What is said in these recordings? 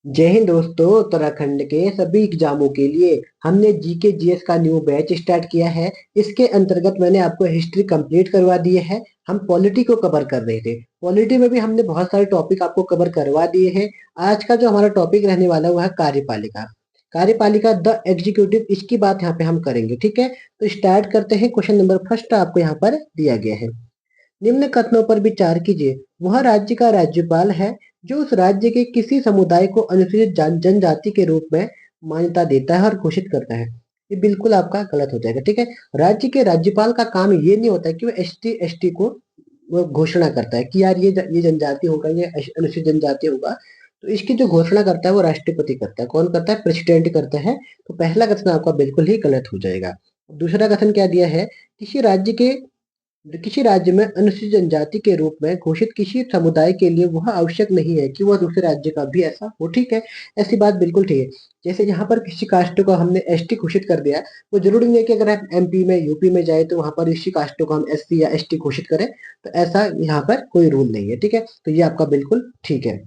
जय हिंद दोस्तों। उत्तराखंड के सभी एग्जामों के लिए हमने जीके जीएस का न्यू बैच स्टार्ट किया है। इसके अंतर्गत मैंने आपको हिस्ट्री कंप्लीट करवा दी है। हम पॉलिटी को कवर कर रहे थे। पॉलिटी में भी हमने बहुत सारे टॉपिक आपको कवर करवा दिए हैं। आज का जो हमारा टॉपिक रहने वाला है वह है कार्यपालिका। कार्यपालिका द एग्जीक्यूटिव, इसकी बात यहाँ पे हम करेंगे। ठीक है, तो स्टार्ट करते हैं। क्वेश्चन नंबर फर्स्ट आपको यहाँ पर दिया गया है। निम्न कथनों पर विचार कीजिए। वह राज्य का राज्यपाल है जो उस राज्य के किसी समुदाय को अनुसूचित जनजाति के रूप में मान्यता देता है और घोषित करता है। ये बिल्कुल आपका गलत हो जाएगा। ठीक है, राज्य के राज्यपाल का काम ये नहीं होता है कि वो एसटी को वो घोषणा करता है कि यार ये जनजाति होगा, ये अनुसूचित जनजाति होगा। तो इसकी जो घोषणा करता है वो राष्ट्रपति करता है। कौन करता है? प्रेसिडेंट करता है। तो पहला कथन आपका बिल्कुल ही गलत हो जाएगा। दूसरा कथन क्या दिया है? किसी राज्य में अनुसूचित जनजाति के रूप में घोषित किसी समुदाय के लिए वह आवश्यक नहीं है कि वह दूसरे राज्य का भी ऐसा हो। ठीक है, ऐसी बात बिल्कुल ठीक है। जैसे यहाँ पर किसी कास्ट को हमने एसटी घोषित कर दिया, वो जरूरी नहीं है कि अगर आप एमपी में यूपी में जाए तो वहां पर इसी कास्ट को हम एससी या एसटी घोषित करें। तो ऐसा यहाँ पर कोई रूल नहीं है। ठीक है, तो ये आपका बिल्कुल ठीक है।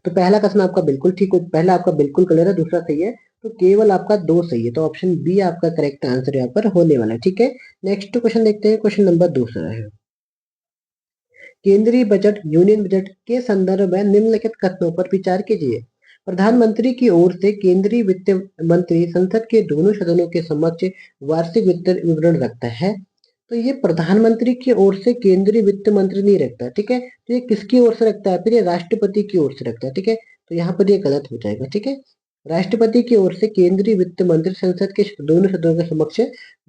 तो पहला क्वेश्चन आपका बिल्कुल ठीक हो, पहला आपका बिल्कुल क्लियर है, दूसरा सही है। तो केवल आपका दो सही है, तो ऑप्शन बी आपका करेक्ट आंसर यहाँ पर होने वाला है। ठीक है, नेक्स्ट क्वेश्चन देखते हैं। क्वेश्चन नंबर दूसरा है, केंद्रीय बजट यूनियन बजट के संदर्भ में निम्नलिखित कथनों पर विचार कीजिए। प्रधानमंत्री की ओर से केंद्रीय वित्त मंत्री संसद के दोनों सदनों के समक्ष वार्षिक वित्त विवरण रखता है। तो ये प्रधानमंत्री की ओर से केंद्रीय वित्त मंत्री नहीं रखता। ठीक है, तो ये किसकी ओर से रखता है? फिर ये राष्ट्रपति की ओर से रखता है। ठीक है, तो यहाँ पर ये गलत हो जाएगा। ठीक है, राष्ट्रपति की ओर से केंद्रीय वित्त मंत्री संसद के दोनों सदनों के समक्ष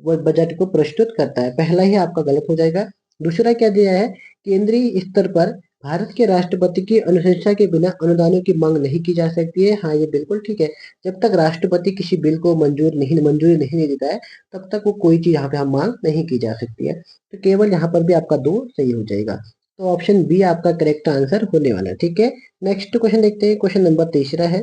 वो बजट को प्रस्तुत करता है। पहला ही आपका गलत हो जाएगा। दूसरा क्या दिया है? केंद्रीय स्तर पर भारत के राष्ट्रपति की अनुशंसा के बिना अनुदानों की मांग नहीं की जा सकती है। हाँ, ये बिल्कुल ठीक है। जब तक राष्ट्रपति किसी बिल को मंजूरी नहीं देता है, तब तक वो कोई चीज यहाँ पे हम मांग नहीं की जा सकती है। तो केवल यहाँ पर भी आपका दो सही हो जाएगा। तो ऑप्शन बी आपका करेक्ट आंसर होने वाला है। ठीक है, नेक्स्ट क्वेश्चन देखते हैं। क्वेश्चन नंबर तीसरा है,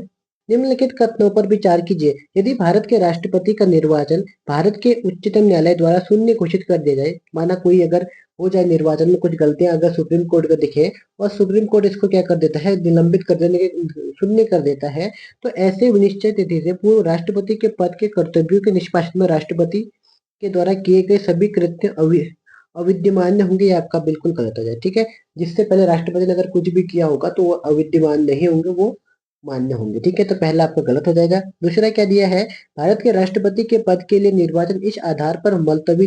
निम्नलिखित कथनों पर विचार कीजिए। यदि भारत के राष्ट्रपति का निर्वाचन भारत के उच्चतम न्यायालय द्वारा शून्य घोषित कर दिया जाए, माना कोई अगर हो जाए निर्वाचन में कुछ गलतियां अगर सुप्रीम कोर्ट को दिखे और सुप्रीम कोर्ट इसको क्या कर देता है? निलंबित कर देने के शून्य कर देता है। तो ऐसे विनिश्चय तिथि से पूर्व राष्ट्रपति के पद के कर्तव्यों के निष्पादन में राष्ट्रपति के द्वारा किए गए सभी कृत्य अविद्यमान होंगे। ये आपका बिल्कुल गलत हो जाए। ठीक है, जिससे पहले राष्ट्रपति ने अगर कुछ भी किया होगा तो वो अविद्यमान नहीं होंगे, वो मान्य होंगे। ठीक है, तो पहला आपका गलत हो जाएगा। दूसरा क्या दिया है? भारत के राष्ट्रपति के पद के लिए निर्वाचन इस आधार पर मुलतवी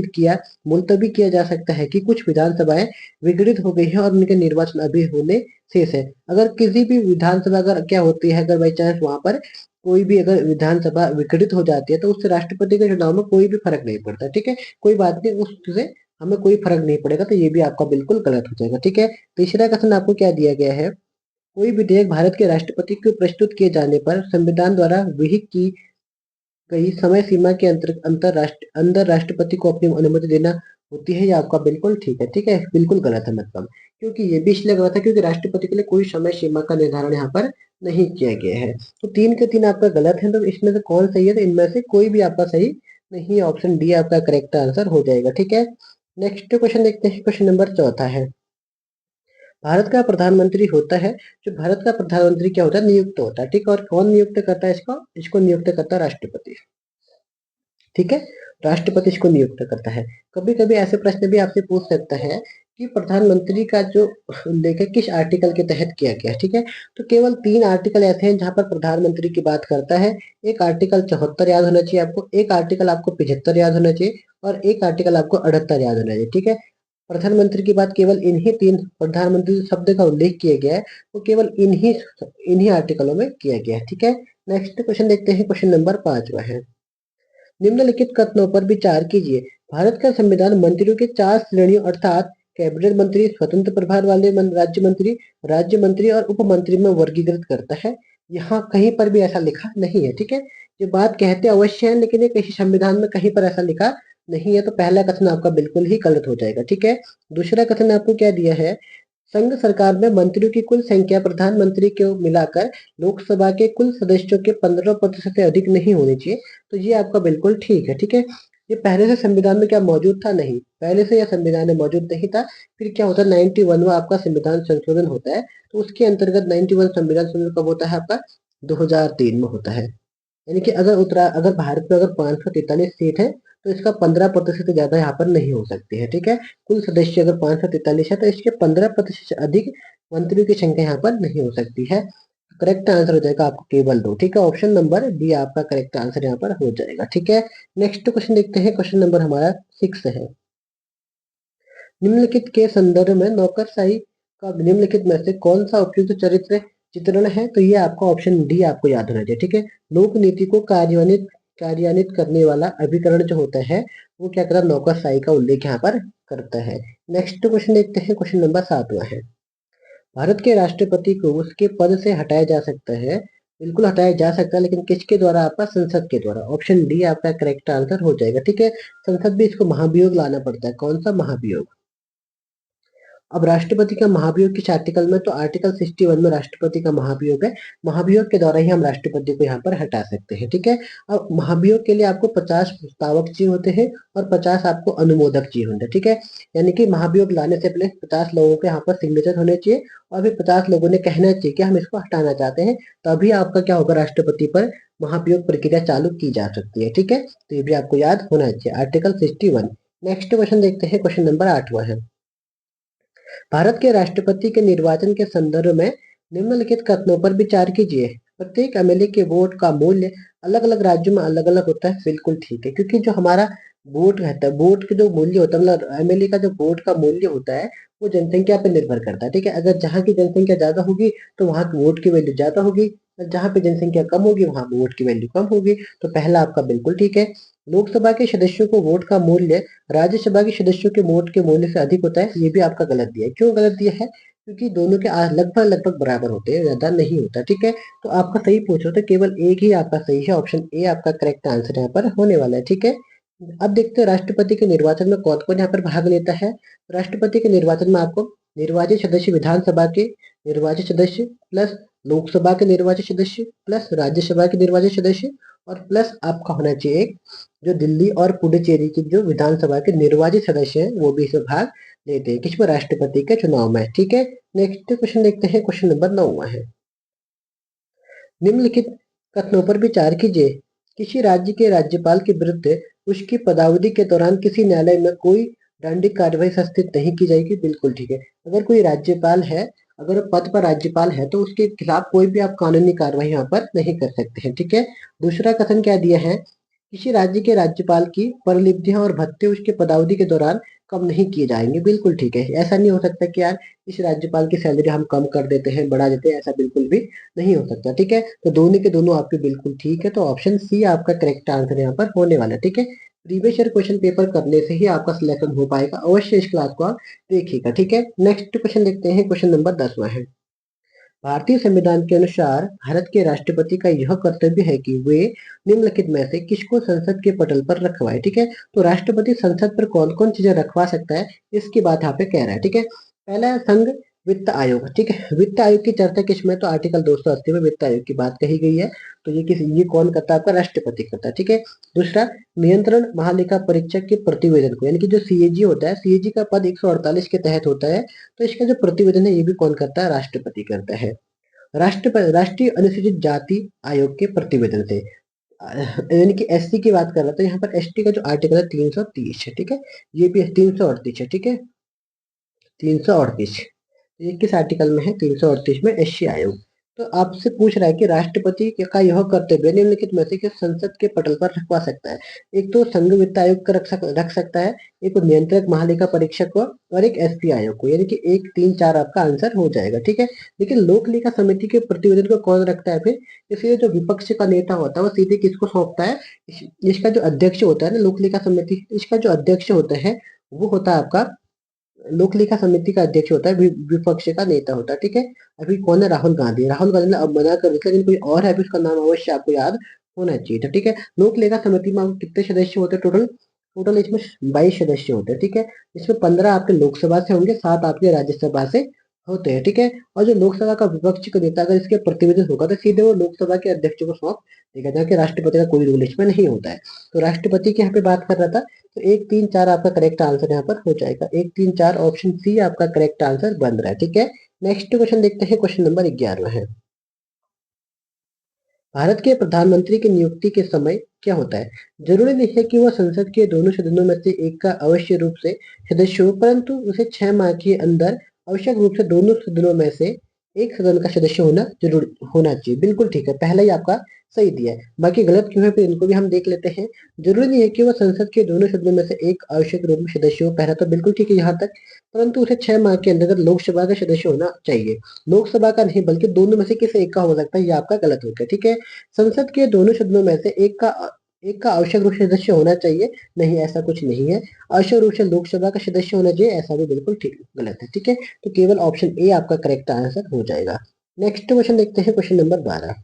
किया जा सकता है कि कुछ विधानसभाएं विघटित हो गई है और उनके निर्वाचन अभी होने शेष है। अगर किसी भी विधानसभा अगर क्या होती है, अगर बाई चांस वहां पर कोई भी अगर विधानसभा विघटित हो जाती है तो उससे राष्ट्रपति के चुनाव में कोई भी फर्क नहीं पड़ता। ठीक है, कोई बात नहीं, उससे हमें कोई फर्क नहीं पड़ेगा। तो ये भी आपका बिल्कुल गलत हो जाएगा। ठीक है, तीसरा क्वेश्चन आपको क्या दिया गया है? कोई विधेयक भारत के राष्ट्रपति को प्रस्तुत किए जाने पर संविधान द्वारा विहित की गई समय सीमा के अंदर राष्ट्रपति को अपनी अनुमति देना होती है। ये आपका बिल्कुल ठीक है। ठीक है, बिल्कुल गलत है मतलब, क्योंकि ये भी इसलिए गलत है क्योंकि राष्ट्रपति के लिए कोई समय सीमा का निर्धारण यहाँ पर नहीं किया गया है। तो तीन के तीन आपका गलत है। तो इसमें से कौन सही है? तो इनमें से कोई भी आपका सही नहीं है। ऑप्शन डी आपका करेक्ट आंसर हो जाएगा। ठीक है, नेक्स्ट क्वेश्चन देखते हैं। क्वेश्चन नंबर चौथा है, भारत का प्रधानमंत्री होता है, जो भारत का प्रधानमंत्री क्या होता है? नियुक्त होता है। ठीक है, और कौन नियुक्त करता है इसको? इसको नियुक्त करता है राष्ट्रपति। ठीक है, राष्ट्रपति इसको नियुक्त करता है। कभी कभी ऐसे प्रश्न भी आपसे पूछ सकता है कि प्रधानमंत्री का जो उल्लेख है किस आर्टिकल के तहत किया गया है। ठीक है, तो केवल तीन आर्टिकल ऐसे हैं जहां पर प्रधानमंत्री की बात करता है। एक आर्टिकल 74 याद होना चाहिए आपको, एक आर्टिकल आपको 75 याद होना चाहिए, और एक आर्टिकल आपको 78 याद होना चाहिए। ठीक है, प्रधानमंत्री की बात केवल इन्हीं तीन प्रधानमंत्री शब्द का उल्लेख किया गया है, वो केवल इन्हीं आर्टिकलों में किया गया है। ठीक है, नेक्स्ट क्वेश्चन देखते हैं। क्वेश्चन नंबर 5 है, निम्नलिखित कथनों पर विचार कीजिए। भारत का संविधान मंत्रियों के चार श्रेणियों अर्थात कैबिनेट मंत्री, स्वतंत्र प्रभार वाले राज्य मंत्री और उप मंत्री में वर्गीकृत करता है। यहाँ कहीं पर भी ऐसा लिखा नहीं है। ठीक है, ये बात कहते अवश्य है लेकिन ये किसी संविधान में कहीं पर ऐसा लिखा नहीं है। तो पहला कथन आपका बिल्कुल ही गलत हो जाएगा। ठीक है, दूसरा कथन आपको क्या दिया है? संघ सरकार में मंत्रियों की कुल संख्या प्रधानमंत्री को मिलाकर लोकसभा के कुल सदस्यों के 15% से अधिक नहीं होनी चाहिए। तो ये आपका बिल्कुल ठीक है। ठीक है, ये पहले से संविधान में क्या मौजूद था? नहीं, पहले से यह संविधान में मौजूद नहीं था। फिर क्या होता है 91 में आपका संविधान संशोधन होता है, तो उसके अंतर्गत 91 संविधान संशोधन कब होता है आपका? 2003 में होता है। यानी कि अगर भारत में अगर 543 सीट है तो इसका 15% से ज़्यादा यहाँ पर नहीं हो सकती है, ठीक है? कुल सदस्य अगर 543 है तो इसके 15% से अधिक मंत्रियों की संख्या यहाँ पर नहीं हो सकती है। करेक्ट आंसर हो जाएगा आपको केवल 2, ठीक है? ऑप्शन नंबर डी आपका करेक्ट आंसर यहाँ पर हो जाएगा, ठीक है? नेक्स्ट क्वेश्चन देखते हैं, क्वेश्चन नंबर हमारा 6 है। निम्नलिखित के संदर्भ में नौकरशाही का निम्नलिखित में से कौन सा उपयुक्त चरित्र चित्रण है? तो ये आपका ऑप्शन डी आपको याद होना चाहिए, ठीक है? लोक नीति को कार्यान्वित कार्यान्वित करने वाला अभिकरण जो होता है वो क्या करता है? नौकरशाही का उल्लेख यहाँ पर करता है। नेक्स्ट क्वेश्चन देखते हैं, क्वेश्चन नंबर 7वां है। भारत के राष्ट्रपति को उसके पद से हटाया जा सकता है, बिल्कुल हटाया जा सकता है, लेकिन किसके द्वारा? आपका संसद के द्वारा। ऑप्शन डी आपका करेक्ट आंसर हो जाएगा, ठीक है? संसद भी इसको महाभियोग लाना पड़ता है। कौन सा महाभियोग? अब राष्ट्रपति का महाभियोग किस आर्टिकल में? तो आर्टिकल 61 में राष्ट्रपति का महाभियोग है। महाभियोग के द्वारा ही हम राष्ट्रपति को यहाँ पर हटा सकते हैं, ठीक है? अब महाभियोग के लिए आपको 50 प्रस्तावक चाहिए होते हैं और 50 आपको अनुमोदक चाहिए होते हैं, ठीक है? यानी कि महाभियोग लाने से पहले 50 लोगों के यहाँ पर सिग्नेचर होने चाहिए और फिर 50 लोगों ने कहना चाहिए कि हम इसको हटाना चाहते हैं, तभी आपका क्या होगा? राष्ट्रपति पर महाभियोग प्रक्रिया चालू की जा सकती है, ठीक है? तो ये भी आपको याद होना चाहिए, आर्टिकल 61। नेक्स्ट क्वेश्चन देखते हैं, क्वेश्चन नंबर 8वां है। भारत के राष्ट्रपति के निर्वाचन के संदर्भ में निम्नलिखित कथनों पर विचार कीजिए। प्रत्येक एमएलए के वोट का मूल्य अलग अलग राज्यों में अलग अलग होता है। बिल्कुल ठीक है, क्योंकि जो हमारा वोट रहता है, वोट के जो मूल्य होता है, मतलब एमएलए का जो वोट का मूल्य होता है वो जनसंख्या पर निर्भर करता है, ठीक है? अगर जहाँ की जनसंख्या ज्यादा होगी तो वहाँ की वोट की वैल्यू ज्यादा होगी, और जहाँ पे जनसंख्या कम होगी वहाँ वोट की वैल्यू कम होगी। तो पहला आपका बिल्कुल ठीक है। लोकसभा के सदस्यों को वोट का मूल्य राज्यसभा के सदस्यों के वोट के मूल्य से अधिक होता है, ये भी आपका गलत दिया है। क्यों गलत दिया है? क्योंकि दोनों के लगभग लगभग बराबर होते हैं, ज्यादा नहीं होता, ठीक है? तो आपका सही पूछ रहे थे, केवल एक ही आपका सही है, ऑप्शन ए आपका करेक्ट आंसर यहाँ पर होने वाला है, ठीक है? अब देखते हैं राष्ट्रपति के निर्वाचन में कौन कौन यहाँ पर भाग लेता है। राष्ट्रपति के निर्वाचन में आपको निर्वाचित सदस्य, विधानसभा के निर्वाचित सदस्य प्लस लोकसभा के निर्वाचित सदस्य प्लस राज्यसभा के निर्वाचित सदस्य और प्लस आपका होना चाहिए एक जो दिल्ली और पुडुचेरी की जो विधानसभा के निर्वाचित सदस्य हैं वो भी इसमें भाग लेते हैं, किसमें? राष्ट्रपति के चुनाव में, ठीक है? नेक्स्ट क्वेश्चन देखते हैं, क्वेश्चन नंबर 9वां है। निम्नलिखित कथनों पर विचार कीजिए। किसी राज्य के राज्यपाल के विरुद्ध उसकी पदावधि के दौरान किसी न्यायालय में कोई दंडिक कार्यवाही संस्थित नहीं की जाएगी। बिल्कुल ठीक है। अगर कोई राज्यपाल है, अगर वो पद पर राज्यपाल है तो उसके खिलाफ कोई भी आप कानूनी कार्रवाई यहाँ पर नहीं कर सकते हैं, ठीक है? दूसरा कथन क्या दिया है? किसी राज्य के राज्यपाल की परलिब्धियां और भत्ते उसके पदावधि के दौरान कम नहीं किए जाएंगे। बिल्कुल ठीक है। ऐसा नहीं हो सकता कि यार इस राज्यपाल की सैलरी हम कम कर देते हैं, बढ़ा देते हैं, ऐसा बिल्कुल भी नहीं हो सकता, ठीक है? तो दोनों के दोनों आपके बिल्कुल ठीक है, तो ऑप्शन सी आपका करेक्ट आंसर यहाँ पर होने वाला है, ठीक है? प्रीवियस ईयर क्वेश्चन पेपर करने से ही आपका सिलेक्शन हो पाएगा, अवश्य इस क्लास को आप देखिएगा, ठीक है? नेक्स्ट क्वेश्चन देखते हैं, क्वेश्चन नंबर 10वां है। भारतीय संविधान के अनुसार भारत के राष्ट्रपति का यह कर्तव्य है कि वे निम्नलिखित में से किसको संसद के पटल पर रखवाए, ठीक है? तो राष्ट्रपति संसद पर कौन कौन चीजें रखवा सकता है इसकी बात यहाँ पे कह रहा है, ठीक है? पहला है संघ वित्त आयोग, ठीक है? वित्त आयोग की चर्चा किसमें? तो आर्टिकल 280 में वित्त आयोग की बात कही गई है। तो ये कौन करता है? आपका राष्ट्रपति करता है, ठीक है? दूसरा, नियंत्रण महालेखा परीक्षक के प्रतिवेदन को, यानी कि जो सीएजी होता है, सीएजी का पद 148 के तहत होता है, तो इसका जो प्रतिवेदन है ये भी कौन करता है? राष्ट्रपति करता है। राष्ट्रीय अनुसूचित जाति आयोग के प्रतिवेदन से, यानी कि एससी की बात कर रहा था, यहाँ पर एसटी का जो आर्टिकल है 330 है, ठीक है? ये भी 338 है, ठीक है? 338 ये किस आर्टिकल में है? 338 में एससी आयोग। तो आपसे पूछ रहा है कि राष्ट्रपति का यह कर्तव्य निम्नलिखित में से किस संसद के पटल पर रखवा सकता है? एक तो संघ वित्त आयोग का रख सकता है, एक नियंत्रक महालेखा परीक्षक को और एक एसपी आयोग को, यानी कि 1 3 4 आपका आंसर हो जाएगा, ठीक है? लेकिन लोक लेखा समिति के प्रतिवेदन को कौन रखता है फिर? इसलिए जो विपक्ष का नेता होता है वो सीधे किसको सौंपता है? इसका जो अध्यक्ष होता है ना, लोक लेखा समिति, इसका जो अध्यक्ष होता है वो होता है आपका, लोक लेखा समिति का अध्यक्ष होता है, विपक्ष का नेता होता है, ठीक है? अभी कौन है? राहुल गांधी। राहुल गांधी ने अब मना कर दिया, लेकिन कोई और है, अभी उसका नाम अवश्य आपको याद होना चाहिए था, ठीक है? लोक लेखा समिति में कितने सदस्य होते हैं टोटल? टोटल इसमें 22 सदस्य होते हैं, ठीक है? इसमें 15 आपके लोकसभा से होंगे, 7 आपके राज्यसभा से होते हैं, ठीक है? और जो लोकसभा का विपक्ष का नेता अगर इसके प्रतिनिधित्व होगा तो सीधे वो लोकसभा के अध्यक्ष को सौंप देगा, जबकि राष्ट्रपति का कोई रोल इसमें नहीं होता है। तो राष्ट्रपति की यहाँ पे बात कर रहा था, तो 1, 3, 4 आपका करेक्ट आंसर यहाँ पर हो जाएगा। 1, 3, 4 ऑप्शन सी आपका करेक्ट आंसर बन रहा है, ठीक है? नेक्स्ट क्वेश्चन देखते हैं, क्वेश्चन नंबर 11 है। भारत के प्रधानमंत्री की नियुक्ति के समय क्या होता है? जरूरी नहीं है कि वह संसद के दोनों सदनों में से एक का अवश्य रूप से सदस्य हो, परंतु उसे 6 माह के अंदर आवश्यक रूप से दोनों सदनों में से एक सदन का सदस्य होना चाहिए। बिल्कुल ठीक है, पहला ही आपका सही दिया है। बाकी गलत क्यों है फिर इनको भी हम देख लेते हैं। जरूरी नहीं है कि वह संसद के दोनों सदनों में से एक आवश्यक रूप में सदस्य हो, पहला तो बिल्कुल ठीक है यहाँ तक, परंतु उसे 6 माह के अंदर लोकसभा का सदस्य होना चाहिए। लोकसभा का नहीं बल्कि दोनों में से किसी एक का हो सकता है, ये आपका गलत हो गया, ठीक है? संसद के दोनों सदनों में से एक का आवश्यक रूप से सदस्य होना चाहिए, नहीं ऐसा कुछ नहीं है। आवश्यक रूप से लोकसभा का सदस्य होना चाहिए, ऐसा भी बिल्कुल ठीक गलत है, ठीक है? तो केवल ऑप्शन ए आपका करेक्ट आंसर हो जाएगा। नेक्स्ट क्वेश्चन देखते हैं, क्वेश्चन नंबर 12।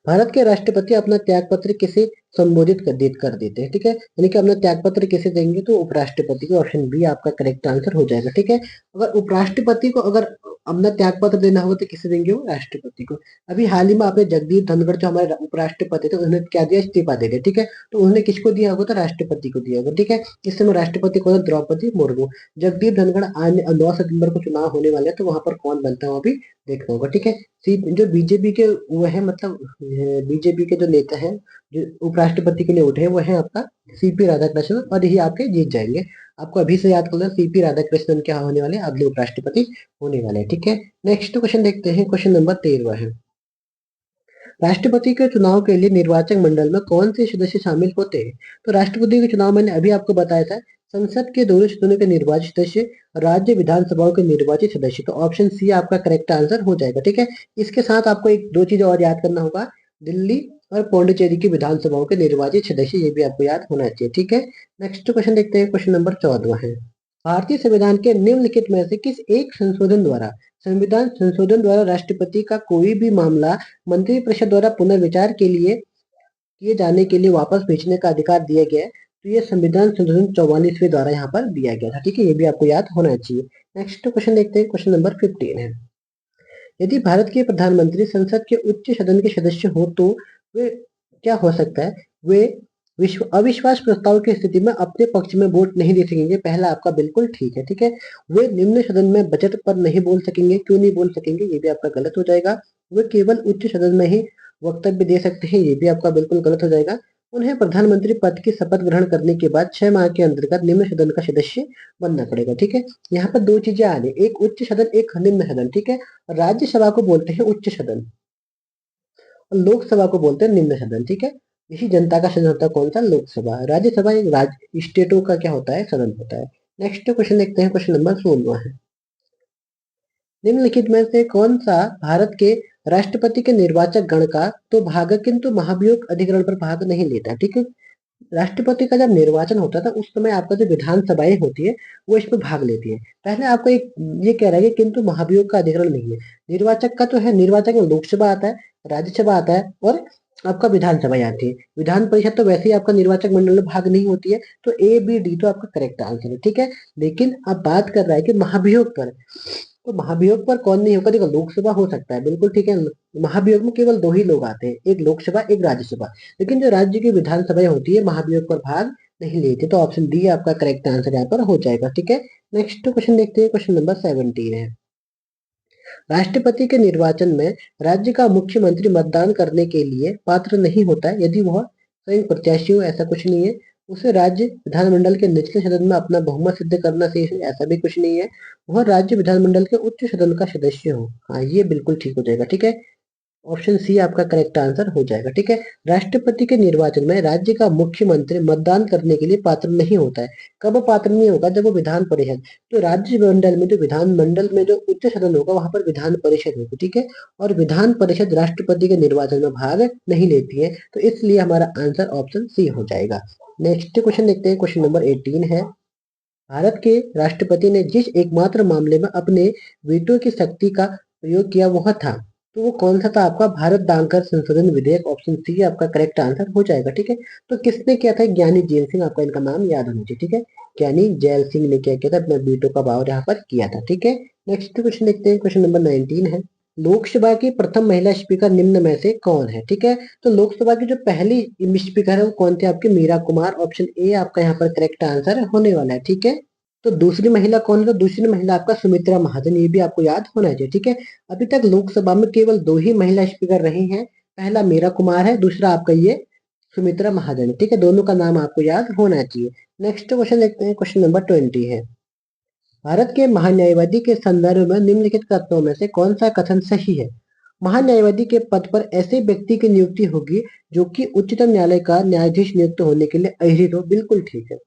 भारत के राष्ट्रपति अपना त्यागपत्र किसे संबोधित कर देते हैं, ठीक है? यानी कि अपना त्यागपत्र किसे देंगे, तो उपराष्ट्रपति को। ऑप्शन बी आपका करेक्ट आंसर हो जाएगा, ठीक है? अगर उपराष्ट्रपति को अगर अपना त्यागपत्र देना होगा तो किसे देंगे, वो राष्ट्रपति को। अभी हाल ही में आपने जगदीप धनखड़ जो हमारे उपराष्ट्रपति थे उन्होंने क्या दिया, इस्तीफा दे दिया, ठीक है? तो उन्होंने किसको दिया होगा, तो राष्ट्रपति को दिया होगा, ठीक है? इस समय राष्ट्रपति कौन है, द्रौपदी मुर्मू। जगदीप धनखड़ आने 9 सितंबर को चुनाव होने वाले हैं, तो वहां पर कौन बनता है वो भी देखना होगा, ठीक है? जो बीजेपी के वो है, मतलब बीजेपी के जो नेता हैं जो उपराष्ट्रपति के लिए उठे हैं, वो है आपका सीपी राधाकृष्णन, और यही आपके जीत जाएंगे। आपको अभी से याद करना, सीपी राधाकृष्णन क्या होने वाले हैं, अगले उपराष्ट्रपति होने वाले हैं, ठीक है? नेक्स्ट क्वेश्चन देखते हैं, क्वेश्चन नंबर 13 है। राष्ट्रपति के चुनाव के लिए निर्वाचक मंडल में कौन से सदस्य शामिल होते हैं? तो राष्ट्रपति के चुनाव मैंने अभी आपको बताया था, संसद के दोनों सदनों के निर्वाचित सदस्य, राज्य विधानसभाओं के निर्वाचित सदस्य। तो ऑप्शन सी आपका करेक्ट आंसर हो जाएगा, ठीक है? इसके साथ आपको एक दो चीजें और याद करना होगा, दिल्ली और पौंडीचेरी की विधानसभाओं के निर्वाचित सदस्य, ये भी आपको याद होना चाहिए, ठीक है? नेक्स्ट क्वेश्चन देखते हैं, क्वेश्चन नंबर 14 है। भारतीय संविधान के निम्नलिखित में से किस एक संविधान संशोधन द्वारा राष्ट्रपति का कोई भी मामला मंत्रिपरिषद द्वारा पुनर्विचार के लिए किए जाने के लिए वापस भेजने का अधिकार दिया गया है? तो ये संविधान संशोधन 44वें द्वारा यहाँ पर दिया गया था, ठीक है? ये भी आपको याद होना चाहिए। नेक्स्ट क्वेश्चन देखते हैं, क्वेश्चन नंबर 15 है। यदि भारत के प्रधानमंत्री संसद के उच्च सदन के सदस्य हो तो वे क्या हो सकता है, वे अविश्वास प्रस्ताव की स्थिति में अपने पक्ष में वोट नहीं दे सकेंगे। पहला आपका बिल्कुल ठीक है, ठीक है? वे निम्न सदन में बजट पर नहीं बोल सकेंगे। क्यों नहीं बोल सकेंगे, ये भी आपका गलत हो जाएगा। वे केवल उच्च सदन में ही वक्तव्य दे सकते हैं, ये भी आपका बिल्कुल गलत हो जाएगा। उन्हें प्रधानमंत्री पद की शपथ ग्रहण करने के बाद 6 माह के अंतर्गत निम्न सदन का सदस्य बनना पड़ेगा, ठीक है? यहाँ पर दो चीजें आ रही, एक उच्च सदन, एक निम्न सदन, ठीक है? राज्यसभा को बोलते हैं उच्च सदन और लोकसभा को बोलते हैं निम्न सदन, ठीक है? इसी जनता का सदन होता है कौन सा, लोकसभा। राज्यसभा एक स्टेटों का क्या होता है, सदन होता है। नेक्स्ट क्वेश्चन देखते हैं, क्वेश्चन नंबर 16 है। निम्नलिखित में से कौन सा भारत के राष्ट्रपति के निर्वाचक गण का तो भाग किंतु महाभियोग अधिकरण पर भाग नहीं लेता, ठीक है? राष्ट्रपति का जब निर्वाचन होता था उस समय आपका जो विधानसभाएं होती है वो इसमें भाग लेती है। पहले आपको एक ये कह रहा है कि किंतु महाभियोग का अधिकरण नहीं है। निर्वाचक का तो है, निर्वाचक में लोकसभा आता है, राज्यसभा आता है और आपका विधानसभा आती है। विधान परिषद तो वैसे ही आपका निर्वाचक मंडल में भाग नहीं होती है, तो ए बी डी तो आपका करेक्ट आंसर है, ठीक है? लेकिन अब बात कर रहा है कि महाभियोग पर, तो महाभियोग पर कौन नहीं होगा, देखो लोकसभा हो सकता है, बिल्कुल ठीक है। महाभियोग में केवल दो ही लोग आते हैं, एक लोकसभा एक राज्यसभा। लेकिन जो राज्य की विधानसभाएं होती है महाभियोग पर भाग नहीं लेते, तो ऑप्शन डी आपका करेक्ट आंसर यहाँ पर हो जाएगा, ठीक है? नेक्स्ट क्वेश्चन देखते हैं, क्वेश्चन नंबर 17 है। राष्ट्रपति के निर्वाचन में राज्य का मुख्यमंत्री मतदान करने के लिए पात्र नहीं होता है यदि वह स्वयं प्रत्याशी हो, ऐसा कुछ नहीं है। उसे राज्य विधानमंडल के निचले सदन में अपना बहुमत सिद्ध करना शेष है, ऐसा भी कुछ नहीं है। वह राज्य विधानमंडल के उच्च सदन का सदस्य हो, हाँ ये बिल्कुल ठीक हो जाएगा, ठीक है? ऑप्शन सी आपका करेक्ट आंसर हो जाएगा, ठीक है? राष्ट्रपति के निर्वाचन में राज्य का मुख्यमंत्री मतदान करने के लिए पात्र नहीं होता है। कब पात्र नहीं होगा, जब वो विधान परिषद, तो राज्य मंडल में जो विधानमंडल में जो उच्च सदन होगा वहां पर विधान परिषद होगी, ठीक है? और विधान परिषद राष्ट्रपति के निर्वाचन में भाग नहीं लेती है, तो इसलिए हमारा आंसर ऑप्शन सी हो जाएगा। नेक्स्ट क्वेश्चन देखते हैं, क्वेश्चन नंबर 18 है। भारत के राष्ट्रपति ने जिस एकमात्र मामले में अपने वीटो की शक्ति का प्रयोग किया वह था, तो वो कौन सा था आपका भारत डाकघर संशोधन विधेयक, ऑप्शन सी आपका करेक्ट आंसर हो जाएगा। ठीक है, तो किसने किया था? ज्ञानी जैल सिंह, आपका इनका नाम याद होना चाहिए। ठीक है, ज्ञानी जैल सिंह ने क्या किया था? अपने वीटो का पावर यहाँ पर किया था। ठीक है, नेक्स्ट क्वेश्चन देखते हैं, क्वेश्चन नंबर 19 है, लोकसभा की प्रथम महिला स्पीकर निम्न में से कौन है? ठीक है, तो लोकसभा की जो पहली स्पीकर है वो कौन थे? आपके मीरा कुमार, ऑप्शन ए आपका यहाँ पर करेक्ट आंसर होने वाला है। ठीक है, तो दूसरी महिला कौन है? तो दूसरी महिला आपका सुमित्रा महाजन, ये भी आपको याद होना चाहिए। ठीक है, अभी तक लोकसभा में केवल 2 ही महिला स्पीकर रही हैं, पहला मीरा कुमार है, दूसरा आपका ये सुमित्रा महाजन। ठीक है, दोनों का नाम आपको याद होना चाहिए। नेक्स्ट क्वेश्चन देखते हैं, क्वेश्चन नंबर 20 है, भारत के महान्यायवादी के संदर्भ में निम्नलिखित कथनों में से कौन सा कथन सही है? महान्यायवादी के पद पर ऐसे व्यक्ति की नियुक्ति होगी जो कि उच्चतम न्यायालय का न्यायाधीश नियुक्त होने के लिए अहरित हो। बिल्कुल ठीक है।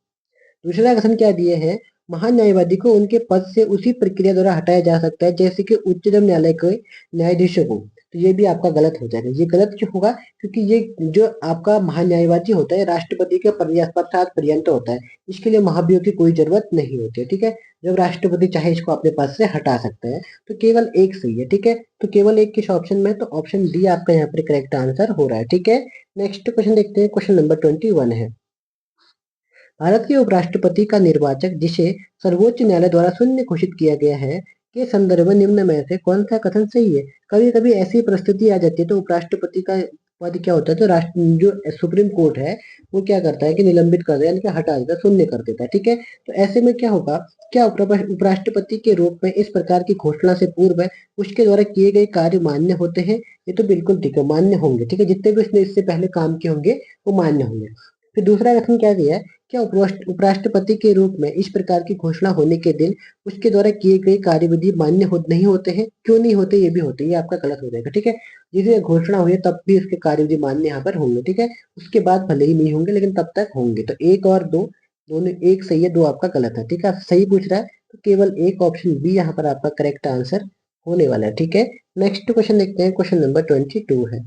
दूसरा कथन क्या दिए है? महान्यायवादी को उनके पद से उसी प्रक्रिया द्वारा हटाया जा सकता है जैसे कि उच्चतम न्यायालय के न्यायाधीशों को। तो ये भी आपका गलत हो जाएगा। ये गलत क्यों होगा? क्योंकि ये जो आपका महान्यायवादी होता है राष्ट्रपति के पश्चात पर्यंत होता है, इसके लिए महाभियोग की कोई जरूरत नहीं होती है। ठीक है, जब राष्ट्रपति चाहे इसको अपने पद से हटा सकते हैं। तो केवल एक सही है। ठीक है, तो केवल एक किस ऑप्शन में? तो ऑप्शन डी आपका यहाँ पर करेक्ट आंसर हो रहा है। ठीक है, नेक्स्ट क्वेश्चन देखते हैं, क्वेश्चन नंबर 21 है, भारत के उपराष्ट्रपति का निर्वाचक जिसे सर्वोच्च न्यायालय द्वारा शून्य घोषित किया गया है के संदर्भ में निम्न में से कौन सा कथन सही है? कभी कभी ऐसी परिस्थिति आ जाती है तो उपराष्ट्रपति का पद क्या होता है? तो राष्ट्र जो सुप्रीम कोर्ट है वो क्या करता है कि निलंबित कर देता है, यानी कि हटा देता है, शून्य कर देता है। ठीक है, तो ऐसे में क्या होगा? क्या उपराष्ट्रपति के रूप में इस प्रकार की घोषणा से पूर्व उसके द्वारा किए गए कार्य मान्य होते हैं? ये तो बिल्कुल ठीक है, मान्य होंगे। ठीक है, जितने भी उसने इससे पहले काम किए होंगे वो मान्य होंगे। फिर दूसरा कथन क्या दिया है? क्या उपराष्ट्रपति के रूप में इस प्रकार की घोषणा होने के दिन उसके द्वारा किए गए कार्यविधि मान्य नहीं होते हैं? क्यों नहीं होते? ये भी होते हैं। ये आपका गलत हो जाएगा। ठीक है, जिस दिन घोषणा हुई है तब भी उसके कार्यविधि मान्य यहाँ पर होंगे। ठीक है, उसके बाद भले ही नहीं होंगे लेकिन तब तक होंगे। तो एक और दो, दोनों एक सही है, दो आपका गलत है। ठीक है, सही पूछ रहा है तो केवल एक ऑप्शन बी यहाँ पर आपका करेक्ट आंसर होने वाला है। ठीक है, नेक्स्ट क्वेश्चन देखते हैं, क्वेश्चन नंबर 22 है,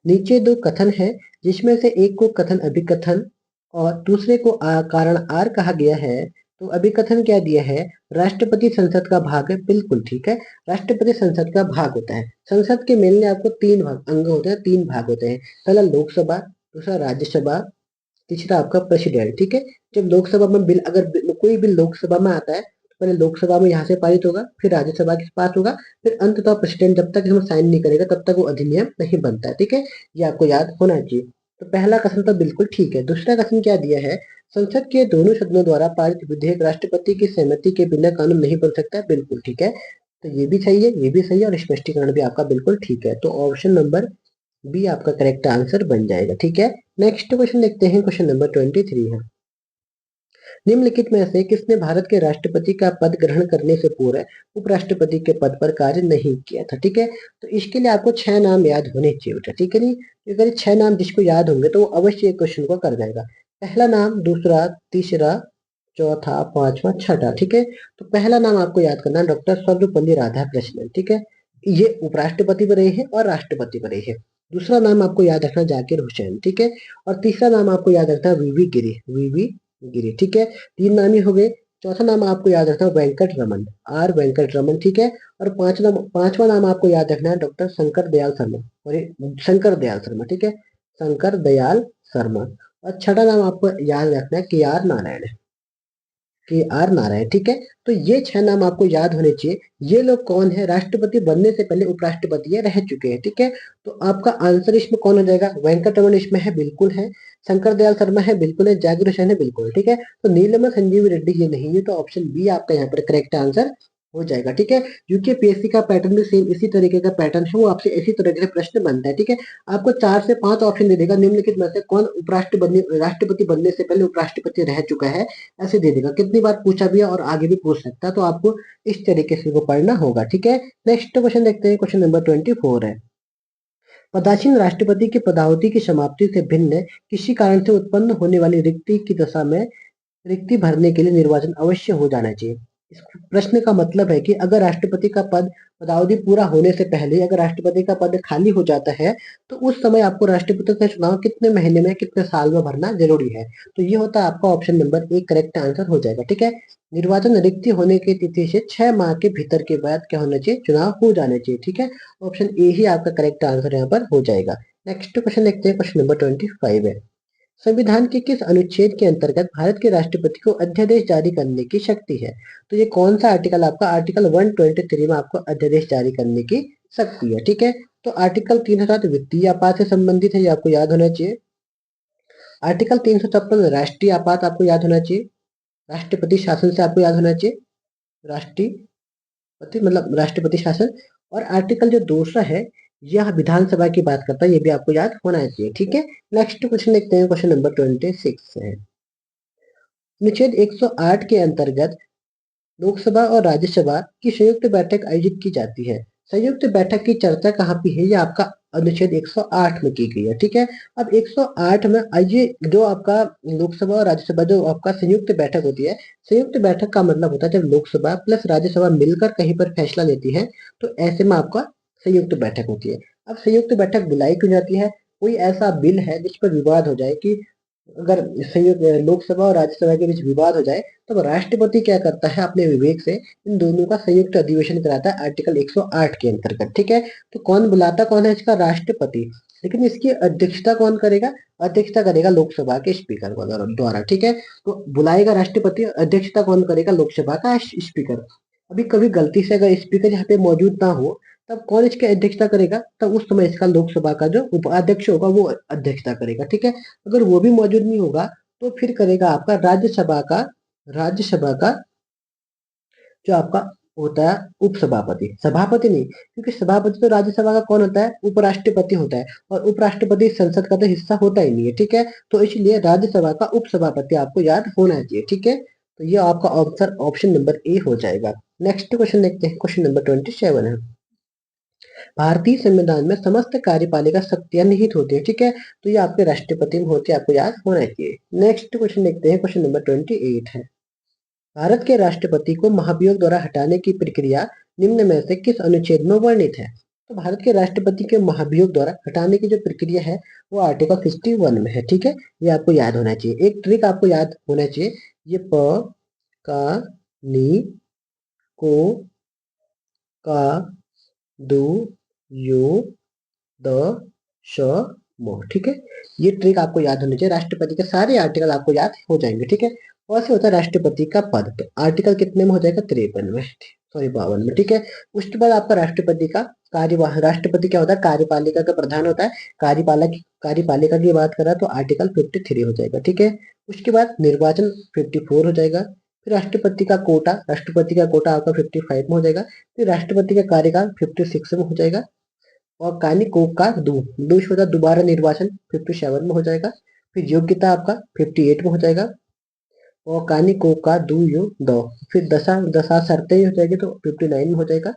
नीचे दो कथन है जिसमें से एक को कथन अभिकथन और दूसरे को कारण आर कहा गया है। तो अभिकथन क्या दिया है? राष्ट्रपति संसद का भाग है। बिल्कुल ठीक है, राष्ट्रपति संसद का भाग होता है। संसद के मिलने आपको तीन भाग अंग होते हैं, तीन भाग होते हैं। पहला लोकसभा, दूसरा राज्यसभा, तीसरा आपका प्रेसिडेंट। ठीक है, जब लोकसभा में बिल अगर कोई बिल लोकसभा में आता है तो पहले लोकसभा में यहाँ से पारित होगा, फिर राज्यसभा के पास होगा, फिर अंततः प्रेसिडेंट जब तक इसमें साइन नहीं करेगा तब तक वो अधिनियम नहीं बनता है। ठीक है, ये आपको याद होना चाहिए। तो पहला कथन तो बिल्कुल ठीक है। दूसरा कथन क्या दिया है? संसद के दोनों सदनों द्वारा पारित विधेयक राष्ट्रपति की सहमति के बिना कानून नहीं बन सकता है। बिल्कुल ठीक है, तो ये भी सही है, ये भी सही है और स्पष्टीकरण भी आपका बिल्कुल ठीक है। तो ऑप्शन नंबर बी आपका करेक्ट आंसर बन जाएगा। ठीक है, नेक्स्ट क्वेश्चन देखते हैं, क्वेश्चन नंबर 23 है, निम्नलिखित में से किसने भारत के राष्ट्रपति का पद ग्रहण करने से पूर्व उपराष्ट्रपति के पद पर कार्य नहीं किया था? ठीक है, तो इसके लिए आपको 6 नाम याद होने चाहिए बेटा। ठीक है, नहीं अगर 6 नाम जिसको याद होंगे तो वो अवश्य एक क्वेश्चन को कर जाएगा। पहला नाम, दूसरा, तीसरा, चौथा, पांचवा, छठा। ठीक है, तो पहला नाम आपको याद करना है डॉक्टर सर्वपल्ली राधाकृष्णन। ठीक है, ये उपराष्ट्रपति भी रहे हैं और राष्ट्रपति भी रहे हैं। दूसरा नाम आपको याद रखना जाकिर हुसैन। ठीक है, और तीसरा नाम आपको याद रखना वीवी गिरी, वीवी गिरी। ठीक है, तीन नाम ही हो गए। चौथा नाम आपको याद रखना वेंकट रमन, आर वेंकट रमन। ठीक है, और पांचवा नाम आपको याद रखना है डॉक्टर शंकर दयाल शर्मा, और शंकर दयाल शर्मा। ठीक है, शंकर दयाल शर्मा। और छठा नाम आपको याद रखना है के आर नारायण, के आर नारायण। ठीक है, तो ये 6 नाम आपको याद होने चाहिए। ये लोग कौन है? राष्ट्रपति बनने से पहले उपराष्ट्रपति ये रह चुके हैं। ठीक है, तो आपका आंसर इसमें कौन हो जाएगा? वेंकट रमन इसमें है, बिल्कुल है। शंकर दयाल शर्मा है, बिल्कुल है। जाकिर हुसैन है, बिल्कुल है। ठीक है, तो नीलम संजीव रेड्डी ये नहीं है, तो ऑप्शन बी आपका यहाँ पर करेक्ट आंसर हो जाएगा। ठीक है, यूपीएससी का पैटर्न भी सेम इसी तरीके का पैटर्न है, वो आपसे इसी तरीके से प्रश्न बनता है। ठीक है, आपको 4 से 5 ऑप्शन दे देगा, निम्नलिखित में से कौन राष्ट्रपति बनने से पहले उपराष्ट्रपति रह चुका है, ऐसे दे देगा। कितनी बार पूछा भी है और आगे भी पूछ सकता है, तो आपको इस तरीके से वो पढ़ना होगा। ठीक है, नेक्स्ट क्वेश्चन देखते हैं, क्वेश्चन नंबर 24 है, पदासीन राष्ट्रपति की पदावधि की समाप्ति से भिन्न किसी कारण से उत्पन्न होने वाली रिक्ति की दशा में रिक्ति भरने के लिए निर्वाचन अवश्य हो जाना चाहिए। इस प्रश्न का मतलब है कि अगर राष्ट्रपति का पदावधि पूरा होने से पहले अगर राष्ट्रपति का पद खाली हो जाता है, तो उस समय आपको राष्ट्रपति का चुनाव कितने महीने में, कितने साल में भरना ज़रूरी है। तो ये होता है आपका option number A correct answer हो जाएगा, ठीक है। निर्वाचन रिक्ति होने की तिथि से 6 माह के भीतर के बाद क्या होना चाहिए, चुनाव हो जाने चाहिए, ठीक है। ऑप्शन ए ही आपका करेक्ट आंसर यहाँ पर हो जाएगा। नेक्स्ट क्वेश्चन देखते हैं, क्वेश्चन नंबर 25 है। संविधान के किस अनुच्छेद के अंतर्गत भारत के राष्ट्रपति को अध्यादेश जारी करने की शक्ति है? तो ये कौन सा आर्टिकल आपका आर्टिकल 123 में आपको अध्यादेश जारी करने की शक्ति है, ठीक है। तो आर्टिकल 307 वित्तीय आपात से संबंधित है, ये आपको याद होना चाहिए। आर्टिकल 356 राष्ट्रीय आपात आपको याद होना चाहिए। राष्ट्रपति शासन से आपको याद होना चाहिए, राष्ट्रीयपति मतलब राष्ट्रपति शासन। और आर्टिकल जो दूसरा है यह विधानसभा की बात करता है, ये भी आपको याद होना चाहिए, ठीक है। नेक्स्ट क्वेश्चन देखते हैं, क्वेश्चन नंबर 26 है। अनुच्छेद 108 के अंतर्गत लोकसभा और राज्यसभा की संयुक्त बैठक आयोजित की जाती है। संयुक्त बैठक की चर्चा कहाँ पे है, ये आपका अनुच्छेद 108 में की गई है, ठीक है। अब 108 में आइए, जो आपका लोकसभा और राज्यसभा जो आपका संयुक्त बैठक होती है, संयुक्त बैठक का मतलब होता है जब लोकसभा प्लस राज्यसभा मिलकर कहीं पर फैसला लेती है, तो ऐसे में आपका संयुक्त बैठक होती है। अब संयुक्त बैठक बुलाई क्यों जाती है, कोई ऐसा बिल है जिस पर विवाद हो जाए कि अगर संयुक्त लोकसभा और राज्यसभा के बीच विवाद हो जाए, तब राष्ट्रपति क्या करता है अपने विवेक से इन दोनों का संयुक्त अधिवेशन कराता है आर्टिकल 108 के अंतर्गत, ठीक है। तो कौन बुलाता कौन है इसका, राष्ट्रपति। लेकिन इसकी अध्यक्षता कौन करेगा, अध्यक्षता करेगा लोकसभा के स्पीकर द्वारा, ठीक है। तो बुलाएगा राष्ट्रपति, अध्यक्षता कौन करेगा, लोकसभा का स्पीकर। अभी कभी गलती से अगर स्पीकर यहाँ पे मौजूद ना हो, तब कौन इसकी अध्यक्षता करेगा, तब उस समय इसका लोकसभा का जो उपाध्यक्ष होगा वो अध्यक्षता करेगा, ठीक है। अगर वो भी मौजूद नहीं होगा, तो फिर करेगा आपका राज्यसभा का जो आपका होता है उपसभापति, सभापति नहीं, क्योंकि सभापति तो राज्यसभा का कौन होता है, उपराष्ट्रपति होता है, और उपराष्ट्रपति संसद का तो हिस्सा होता ही नहीं है, ठीक है। तो इसलिए राज्यसभा का उपसभापति आपको याद होना चाहिए, ठीक है। तो ये आपका आंसर ऑप्शन नंबर ए हो जाएगा। नेक्स्ट क्वेश्चन देखते हैं, क्वेश्चन नंबर 27 है। भारतीय संविधान में समस्त कार्यपालिका शक्तियां निहित होती है, ठीक है। तो ये आपके राष्ट्रपति में होती है, आपको याद होना चाहिए। नेक्स्ट क्वेश्चन देखते हैं, क्वेश्चन नंबर 28 है। भारत के राष्ट्रपति को महाभियोग द्वारा हटाने की प्रक्रिया निम्न में से किस अनुच्छेद में वर्णित है? तो भारत के राष्ट्रपति के महाभियोग द्वारा हटाने की जो प्रक्रिया है वो आर्टिकल 61 में है, ठीक है। ये आपको याद होना चाहिए। एक ट्रिक आपको याद होना चाहिए, ये प का नी को का दू यू द श मो, ठीक है। ये ट्रिक आपको याद होनी चाहिए। राष्ट्रपति के सारे आर्टिकल आपको याद हो जाएंगे, ठीक है। और से होता है राष्ट्रपति का पद, तो आर्टिकल कितने में हो जाएगा, 53 में, सॉरी 52 में, ठीक है। उसके बाद आपका राष्ट्रपति का कार्यवाह राष्ट्रपति क्या होता है, कार्यपालिका का प्रधान होता है। कार्यपालिका की बात करा तो आर्टिकल 53 हो जाएगा, ठीक है। उसके बाद निर्वाचन 54 हो जाएगा। फिर राष्ट्रपति का कोटा आपका 55 में हो जाएगा। फिर राष्ट्रपति का कार्यकाल 56 में हो जाएगा। और कानी को का दूष होता दोबारा निर्वाचन 57 में हो जाएगा। फिर योग्यता आपका 58 में हो जाएगा। और कानी को का दू यू दो, फिर दशा दशा शर्तें हो जाएगी तो 59 में हो जाएगा।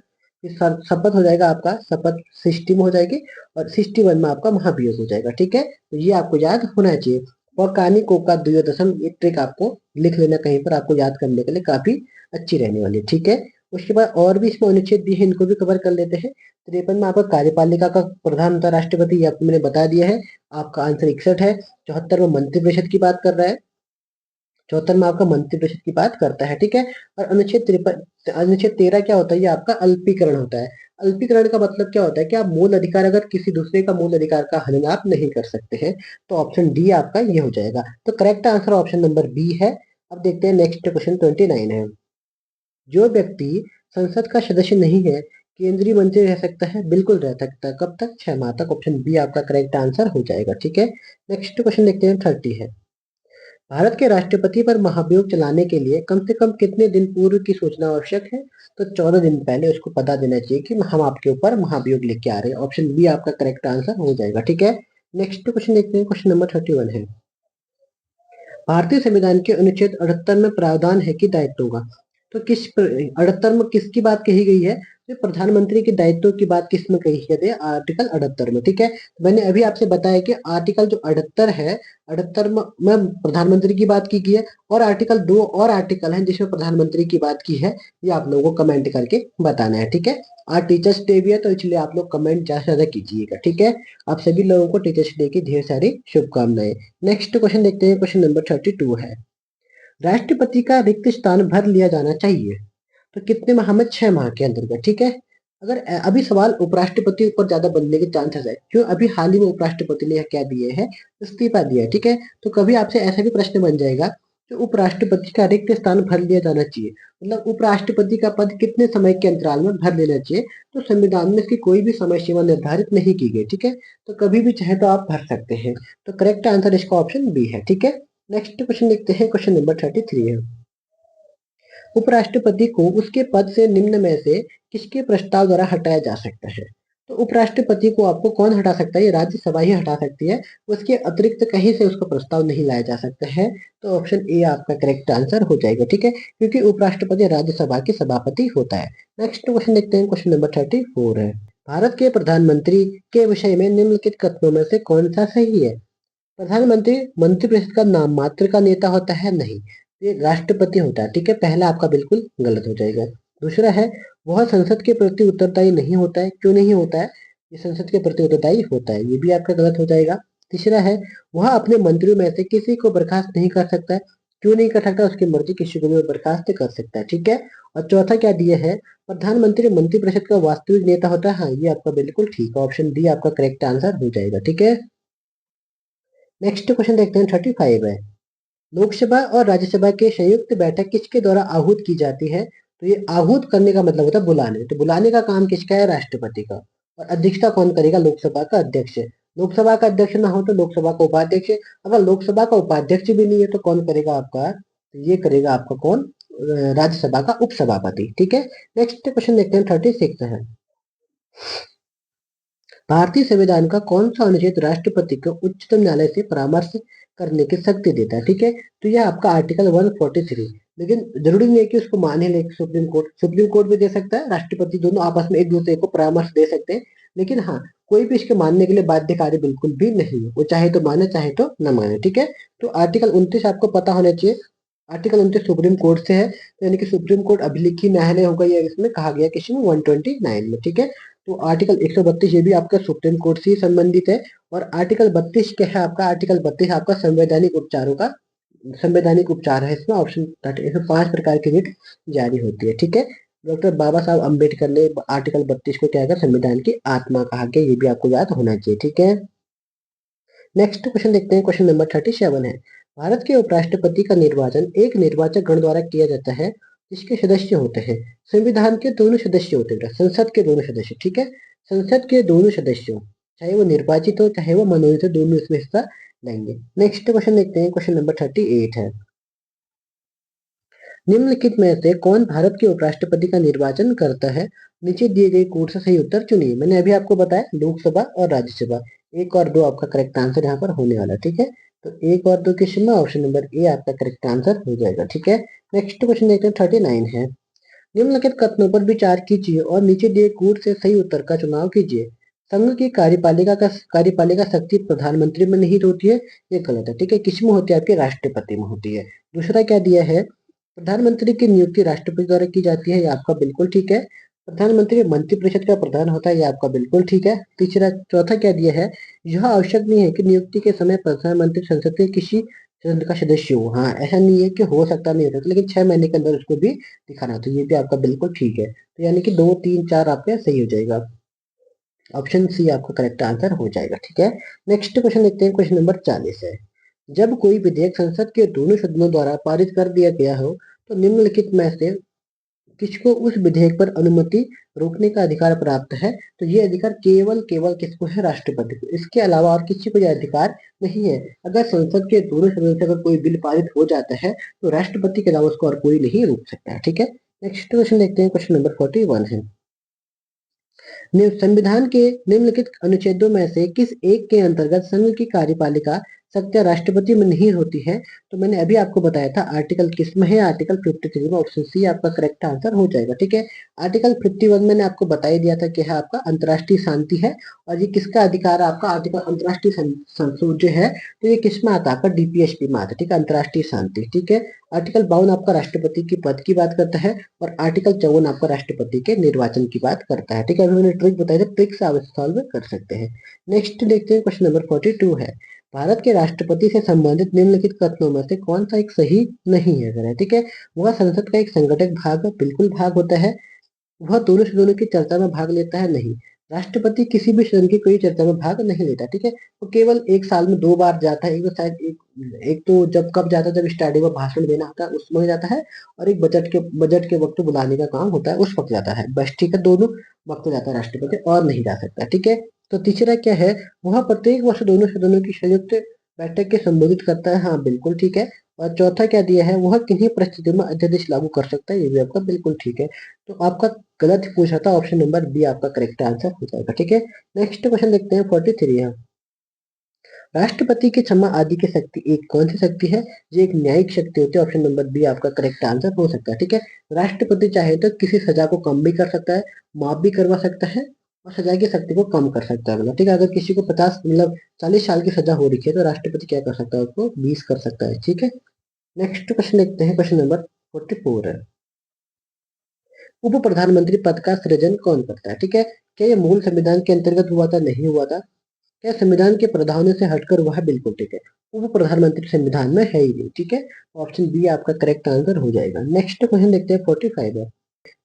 फिर शपथ हो जाएगा आपका, शपथ 60 में हो जाएगी। और 61 में आपका महाभियोग हो जाएगा, ठीक है। तो ये आपको याद होना चाहिए। और कानी को का दुयो दशम, ये ट्रिक आपको लिख लेना कहीं पर, आपको याद करने के लिए काफी अच्छी रहने वाली है, ठीक है। उसके बाद और भी इसमें अनुच्छेद दिए हैं, इनको भी कवर कर लेते हैं। 53 में आपका कार्यपालिका का प्रधान होता है राष्ट्रपति, ये आपको मैंने बता दिया है। आपका आंसर 61 है। 74 में मंत्रिपरिषद की बात कर रहा है। 74 में आपका मंत्रिपरिषद की बात करता है, ठीक है। और अनुच्छेद 13 क्या होता है, ये आपका अल्पीकरण होता है। अल्पीकरण का मतलब क्या होता है कि आप मूल अधिकार अगर किसी दूसरे का मूल अधिकार का हनन आप नहीं कर सकते हैं, तो ऑप्शन डी आपका ये हो जाएगा। तो correct answer option number B है। अब देखते हैं नेक्स्ट क्वेश्चन 29 है। जो व्यक्ति संसद का सदस्य नहीं है, केंद्रीय मंत्री रह सकता है, बिल्कुल रह सकता है। कब तक, 6 माह तक। ऑप्शन बी आपका करेक्ट आंसर हो जाएगा, ठीक है। नेक्स्ट क्वेश्चन देखते हैं 30 है। भारत के राष्ट्रपति पर महाभियोग चलाने के लिए कम से कम कितने दिन पूर्व की सूचना आवश्यक है? तो 14 दिन पहले उसको पता देना चाहिए कि हम आपके ऊपर महाभियोग लेके आ रहे हैं। ऑप्शन बी आपका करेक्ट आंसर हो जाएगा, ठीक है। नेक्स्ट क्वेश्चन देखते हैं, क्वेश्चन नंबर 31 है। भारतीय संविधान के अनुच्छेद 78 में प्रावधान है कि दायित्व होगा। तो किस 78 में किसकी बात कही गई है? तो प्रधानमंत्री के दायित्व की बात किस में कही गई है? आर्टिकल 78 में, ठीक है। तो मैंने अभी आपसे बताया कि आर्टिकल जो 78 है, 78 में प्रधानमंत्री की बात की गई है, और आर्टिकल 2 और आर्टिकल है जिसमें प्रधानमंत्री की बात की है। ये आप लोगों को कमेंट करके बताना है, ठीक है। आज टीचर्स डे भी है, तो इसलिए आप लोग कमेंट ज्यादा से ज्यादा कीजिएगा, ठीक है। आप सभी लोगों को टीचर्स डे की ढेर सारी शुभकामनाएं। नेक्स्ट क्वेश्चन देखते हैं, क्वेश्चन नंबर 32 है, राष्ट्रपति का रिक्त स्थान भर लिया जाना चाहिए तो कितने माह में? 6 माह के अंतर्गत, ठीक है। अगर अभी सवाल उपराष्ट्रपति ऊपर ज्यादा बनने के चांसेस है, क्यों? अभी हाल ही में उपराष्ट्रपति ने क्या दिए है? इस्तीफा दिया है, ठीक है। तो कभी आपसे ऐसा भी प्रश्न बन जाएगा कि उपराष्ट्रपति का रिक्त स्थान भर लिया जाना चाहिए, मतलब उपराष्ट्रपति का पद कितने समय के अंतराल में भर लेना चाहिए? तो संविधान में इसकी कोई भी समय सीमा निर्धारित नहीं की गई, ठीक है। तो कभी भी चाहे तो आप भर सकते हैं। तो करेक्ट आंसर इसका ऑप्शन बी है, ठीक है। नेक्स्ट क्वेश्चन देखते हैं, क्वेश्चन नंबर 33 है, उपराष्ट्रपति को उसके पद से निम्न में से किसके प्रस्ताव द्वारा हटाया जा सकता है? तो उपराष्ट्रपति को आपको कौन हटा सकता है? ये राज्यसभा ही हटा सकती है, उसके अतिरिक्त कहीं से उसका प्रस्ताव नहीं लाया जा सकता है। तो ऑप्शन ए आपका करेक्ट आंसर हो जाएगा, ठीक है, क्योंकि उपराष्ट्रपति राज्यसभा के सभापति होता है। नेक्स्ट क्वेश्चन देखते हैं, क्वेश्चन नंबर 34 है, भारत के प्रधानमंत्री के विषय में निम्नलिखित कथनों में से कौन सा सही है? प्रधानमंत्री मंत्रिपरिषद का नाम मात्र का नेता होता है? नहीं, ये राष्ट्रपति होता है, ठीक है। पहला आपका बिल्कुल गलत हो जाएगा। दूसरा है, वह संसद के प्रति उत्तरदायी नहीं होता है। क्यों नहीं होता है? ये संसद के प्रति उत्तरदायी होता है, ये भी आपका गलत हो जाएगा। तीसरा है, वह अपने मंत्रियों में से किसी को बर्खास्त नहीं कर सकता है। क्यों नहीं कर सकता? उसकी मर्जी, किसी को भी बर्खास्त कर सकता है, ठीक है। और चौथा क्या दिया है, प्रधानमंत्री मंत्रिपरिषद का वास्तविक नेता होता है। हाँ, ये आपका बिल्कुल ठीक है, ऑप्शन डी आपका करेक्ट आंसर हो जाएगा, ठीक है। नेक्स्ट क्वेश्चन देखते हैं, 35 है, लोकसभा और राज्यसभा के संयुक्त बैठक किसके द्वारा आहूत की जाती है? तो ये आहूत करने का मतलब होता है बुलाने, तो बुलाने का काम किसका है? राष्ट्रपति का। और अध्यक्षता कौन करेगा? लोकसभा का अध्यक्ष। लोकसभा का अध्यक्ष ना हो तो लोकसभा का उपाध्यक्ष। अगर लोकसभा का उपाध्यक्ष भी नहीं है तो कौन करेगा आपका? तो ये करेगा आपका कौन? राज्यसभा का उपसभापति, ठीक है। नेक्स्ट क्वेश्चन देखते हैं, 36 है, भारतीय संविधान का कौन सा अनुच्छेद राष्ट्रपति को उच्चतम न्यायालय से परामर्श करने की शक्ति देता है? ठीक है, तो यह आपका आर्टिकल 143, लेकिन जरूरी नहीं है कि उसको माने ले सुप्रीम कोर्ट। सुप्रीम कोर्ट भी दे सकता है, राष्ट्रपति, दोनों आपस में एक दूसरे को परामर्श दे सकते हैं। लेकिन हाँ, कोई भी इसके मानने के लिए बाध्यकारी बिल्कुल भी नहीं है, वो चाहे तो माने चाहे तो न माने, ठीक है। तो आर्टिकल 29 आपको पता होना चाहिए। आर्टिकल 29 सुप्रीम कोर्ट से है, यानी कि सुप्रीम कोर्ट अभिलिखी न्यायालय होगा, ये इसमें कहा गया किसी में 129 में, ठीक है। तो आर्टिकल 132 ये भी आपका सुप्रीम कोर्ट से ही संबंधित है। और आर्टिकल 32 क्या है आपका? आर्टिकल 32 आपका संवैधानिक उपचारों का संवैधानिक उपचार है। इसमें ऑप्शन इसमें 5 प्रकार की रिट जारी होती है, ठीक है। डॉक्टर बाबा साहब अम्बेडकर ने आर्टिकल 32 को क्या कहा? संविधान की आत्मा कहा गया, ये भी आपको याद होना चाहिए, ठीक है। नेक्स्ट क्वेश्चन देखते हैं, क्वेश्चन नंबर 37 है, भारत के उपराष्ट्रपति का निर्वाचन एक निर्वाचक गण द्वारा किया जाता है जिसके सदस्य होते हैं, संविधान के दोनों सदस्य होते हैं, संसद के दोनों सदस्य, ठीक है। संसद के दोनों सदस्यों, चाहे वो निर्वाचित हो चाहे वो मनोनीत हो, दोनों इसमें हिस्सा लेंगे। नेक्स्ट क्वेश्चन देखते हैं, क्वेश्चन नंबर 38 है, निम्नलिखित में से कौन भारत के उपराष्ट्रपति का निर्वाचन करता है? नीचे दिए गए कोड से सही उत्तर चुनिए। मैंने अभी आपको बताया लोकसभा और राज्यसभा, 1 और 2 आपका करेक्ट आंसर यहाँ पर होने वाला, ठीक है। तो 1 और 2 के समय ऑप्शन नंबर ए आपका करेक्ट आंसर हो जाएगा, ठीक है। नेक्स्ट क्वेश्चन देखते हैं, 39 है, निम्नलिखित कथनों पर विचार कीजिए और नीचे दिए कोड से सही उत्तर का चुनाव कीजिए। संघ की कार्यपालिका शक्ति प्रधानमंत्री में निहित होती है, ये गलत है, ठीक है। किसमें होती है? आपके राष्ट्रपति में होती है। दूसरा क्या दिया है? प्रधानमंत्री की नियुक्ति राष्ट्रपति द्वारा की जाती है, ये आपका बिल्कुल ठीक है। प्रधानमंत्री मंत्रिपरिषद का प्रधान होता है, ये आपका बिल्कुल ठीक है। चौथा क्या दिया है? यह आवश्यक नहीं है कि नियुक्ति के समय प्रधानमंत्री संसद के किसी सदन का सदस्य हो। हाँ, ऐसा नहीं है कि हो सकता नहीं हो सकता, लेकिन 6 महीने के अंदर उसको भी दिखाना, तो ये भी आपका बिल्कुल ठीक है। तो यानी कि 2, 3, 4 आपका सही हो जाएगा। ऑप्शन सी आपका करेक्ट आंसर हो जाएगा, ठीक है। नेक्स्ट क्वेश्चन देखते हैं, क्वेश्चन नंबर 40 है, जब कोई विधेयक संसद के दोनों सदनों द्वारा पारित कर दिया गया हो तो निम्नलिखित में से किसको उस विधेयक पर अनुमति रोकने का अधिकार प्राप्त है? तो ये अधिकार केवल केवल किसको है? राष्ट्रपति को। इसके अलावा और किसी को यह अधिकार नहीं है। अगर संसद के दोनों सदनों से अगर कोई बिल पारित हो जाता है तो राष्ट्रपति के अलावा उसको और कोई नहीं रोक सकता है, ठीक है। नेक्स्ट क्वेश्चन देखते हैं, क्वेश्चन नंबर 41 है, संविधान के निम्नलिखित अनुच्छेदों में से किस एक के अंतर्गत संघ की कार्यपालिका शक्तियां राष्ट्रपति में नहीं होती है, तो मैंने अभी आपको बताया था आर्टिकल किस में है, आर्टिकल 53 में। ऑप्शन सी आपका करेक्ट आंसर हो जाएगा। ठीक है, आर्टिकल 51 मैंने आपको बता ही दिया था कि है आपका अंतर्राष्ट्रीय शांति है, और ये किसका अधिकार है आपका, आर्टिकल अंतर्राष्ट्रीय संसद जो है, तो ये किस में आता है आपका, डीपीएसपी में आता है। ठीक है, अंतर्राष्ट्रीय शांति। ठीक है, आर्टिकल 52 आपका राष्ट्रपति की पद की बात करता है, और आर्टिकल 54 आपका राष्ट्रपति के निर्वाचन की बात करता है। ठीक है, अभी मैंने ट्रिक बताई थी, ट्रिक से आप सॉल्व कर सकते हैं। नेक्स्ट देखते हैं, क्वेश्चन नंबर 42 है, भारत के राष्ट्रपति से संबंधित निम्नलिखित कथनों में से कौन सा एक सही नहीं है, अगर है। ठीक है, वह संसद का एक संगठक भाग, बिल्कुल भाग होता है। वह दोनों सदनों की चर्चा में भाग लेता है, नहीं। राष्ट्रपति किसी भी सदन की कोई चर्चा में भाग नहीं लेता। ठीक है, वो केवल एक साल में 2 बार जाता है। एक तो शायद एक तो जब कब जाता है, जब स्टार्टिंग में भाषण देना होता है उसमें जाता है, और एक बजट के वक्त बुलाने का काम होता है उस वक्त जाता है, बस। ठीक है, दोनों वक्त जाता है राष्ट्रपति, और नहीं जा सकता। ठीक है, तो तीसरा क्या है, वह प्रत्येक वर्ष दोनों सदनों की संयुक्त बैठक के संबोधित करता है, हाँ बिल्कुल ठीक है। और चौथा क्या दिया है, वह किन्हीं परिस्थितियों में अध्यादेश लागू कर सकता है, ये भी आपका बिल्कुल ठीक है। तो आपका गलत पूछा था, ऑप्शन नंबर बी आपका करेक्ट आंसर हो जाएगा। ठीक है, नेक्स्ट क्वेश्चन देखते हैं 43 है, राष्ट्रपति की क्षमा आदि की शक्ति एक कौन सी शक्ति है, ये एक न्यायिक शक्ति होती है। ऑप्शन नंबर बी आपका करेक्ट आंसर हो सकता है। ठीक है, राष्ट्रपति चाहे तो किसी सजा को कम भी कर सकता है, माफ भी करवा सकता है, और सजा की शक्ति को कम कर सकता है। मतलब ठीक है, अगर किसी को 50 मतलब 40 साल की सजा हो रही है, तो राष्ट्रपति क्या कर सकता है, उसको 20 कर सकता है। ठीक है, नेक्स्ट क्वेश्चन देखते हैं, क्वेश्चन नंबर 44 है, उप प्रधानमंत्री पद का सृजन कौन करता है। ठीक है, क्या ये मूल संविधान के अंतर्गत हुआ था, नहीं हुआ था, क्या संविधान के प्रावधानों से हटकर हुआ है, बिल्कुल ठीक है। उप प्रधानमंत्री संविधान में है ही नहीं। ठीक है, ऑप्शन बी आपका करेक्ट आंसर हो जाएगा। नेक्स्ट क्वेश्चन देखते हैं 45 है,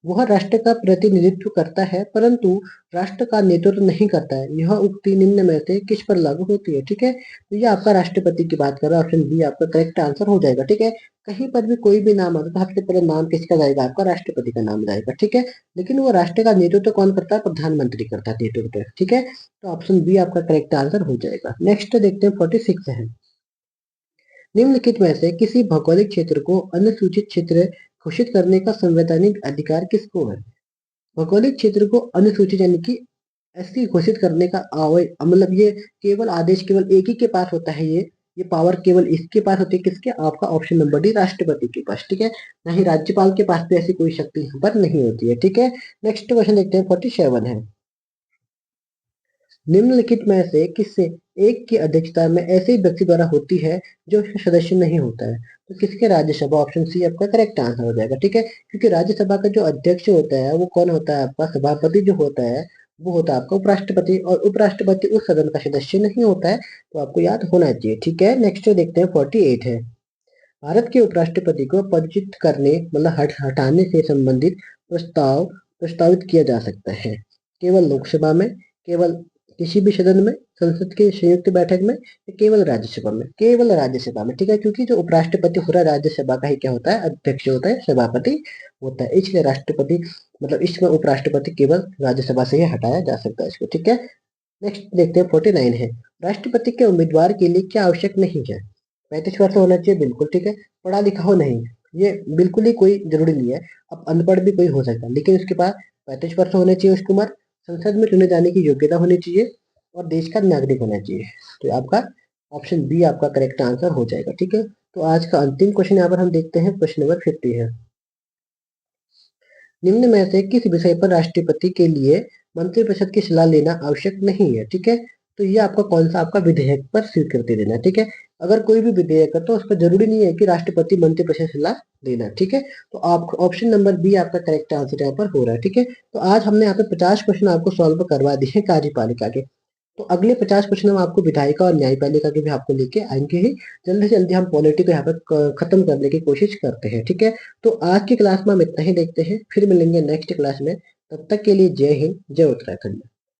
वह राष्ट्र का प्रतिनिधित्व करता है परंतु राष्ट्र का नेतृत्व नहीं करता है, यह उक्ति निम्न में से किस पर लागू होती है। ठीक है, तो ये आपका राष्ट्रपति की बात कर रहा है, ऑप्शन बी आपका करेक्ट आंसर हो जाएगा। ठीक है, कहीं पर भी कोई भी नाम आता है तो सबसे पहले नाम किसका जाएगा, आपका राष्ट्रपति का नाम जाएगा। ठीक है, लेकिन वो राष्ट्र का नेतृत्व कौन करता है, प्रधानमंत्री करता है नेतृत्व। ठीक है, तो ऑप्शन बी आपका करेक्ट आंसर हो जाएगा। नेक्स्ट देखते हैं 46 है, निम्नलिखित में से किसी भौगोलिक क्षेत्र को अनुसूचित क्षेत्र घोषित करने का संवैधानिक अधिकार किसको है। भौगोलिक क्षेत्र को अनुसूचित यानी कि ऐसी घोषित करने का मतलब ये केवल आदेश केवल एक ही के पास होता है, ये पावर केवल इसके पास होती है, किसके, आपका ऑप्शन नंबर डी राष्ट्रपति के पास। ठीक है, ना ही राज्यपाल के पास भी ऐसी कोई शक्ति यहाँ पर नहीं होती है। ठीक है, नेक्स्ट क्वेश्चन देखते हैं 47 है, निम्नलिखित में से किससे एक की अध्यक्षता में ऐसे व्यक्ति द्वारा होती है जो उसका सदस्य नहीं होता है, तो किसके, राज्यसभा। ऑप्शन सी आपका करेक्ट आंसर हो जाएगा। ठीक है, क्योंकि राज्यसभा का जो अध्यक्ष होता है वो कौन होता है, आपका सभापति जो होता है वो होता है आपका उपराष्ट्रपति, और उपराष्ट्रपति उस सदन का सदस्य नहीं होता है, तो आपको याद होना चाहिए। ठीक है, नेक्स्ट देखते हैं 48 है, भारत के उपराष्ट्रपति को पदच्युत करने मतलब हटाने से संबंधित प्रस्तावित किया जा सकता है, केवल लोकसभा में, केवल किसी भी सदन में, संसद के संयुक्त बैठक में, या केवल राज्यसभा में, केवल राज्यसभा में। ठीक है, क्योंकि जो उपराष्ट्रपति हो रहा है राज्यसभा का ही क्या होता है, अध्यक्ष होता है, सभापति होता है, इसलिए राष्ट्रपति मतलब इसमें उपराष्ट्रपति केवल राज्यसभा से ही हटाया जा सकता है इसको। ठीक है, नेक्स्ट देखते हैं 49 है, राष्ट्रपति के उम्मीदवार के लिए क्या आवश्यक नहीं है, 35 वर्ष होना चाहिए, बिल्कुल ठीक है। पढ़ा लिखा हो, नहीं, ये बिल्कुल ही कोई जरूरी नहीं है। अब अनपढ़ भी कोई हो सकता है, लेकिन उसके पास 35 वर्ष होने चाहिए उसकी उम्र, संसद में चुने जाने की योग्यता होनी चाहिए, और देश का नागरिक होना चाहिए। तो आपका ऑप्शन बी आपका करेक्ट आंसर हो जाएगा। ठीक है, तो आज का अंतिम क्वेश्चन यहाँ पर हम देखते हैं, क्वेश्चन नंबर 50 है, निम्न में से किस विषय पर राष्ट्रपति के लिए मंत्रिपरिषद की सलाह लेना आवश्यक नहीं है। ठीक है, तो ये आपका कौन सा, आपका विधेयक पर स्वीकृति देना। ठीक है, अगर कोई भी विधेयक है तो उस पर जरूरी नहीं है कि राष्ट्रपति मंत्रिपरिषद से सलाह लेना। ठीक है, तो आप ऑप्शन नंबर बी आपका करेक्ट आंसर यहाँ पर हो रहा है। ठीक है, तो आज हमने यहाँ पे 50 क्वेश्चन आपको सॉल्व करवा दिए कार्यपालिका के। तो अगले 50 क्वेश्चन हम आपको विधायिका और न्यायपालिका के भी आपको लेके आएंगे ही। जल्दी से जल्दी हम पॉलिटी को यहाँ पर खत्म करने की कोशिश करते हैं। ठीक है, तो आज की क्लास में हम इतना ही देखते हैं, फिर मिलेंगे नेक्स्ट क्लास में। तब तक के लिए जय हिंद, जय उत्तराखंड।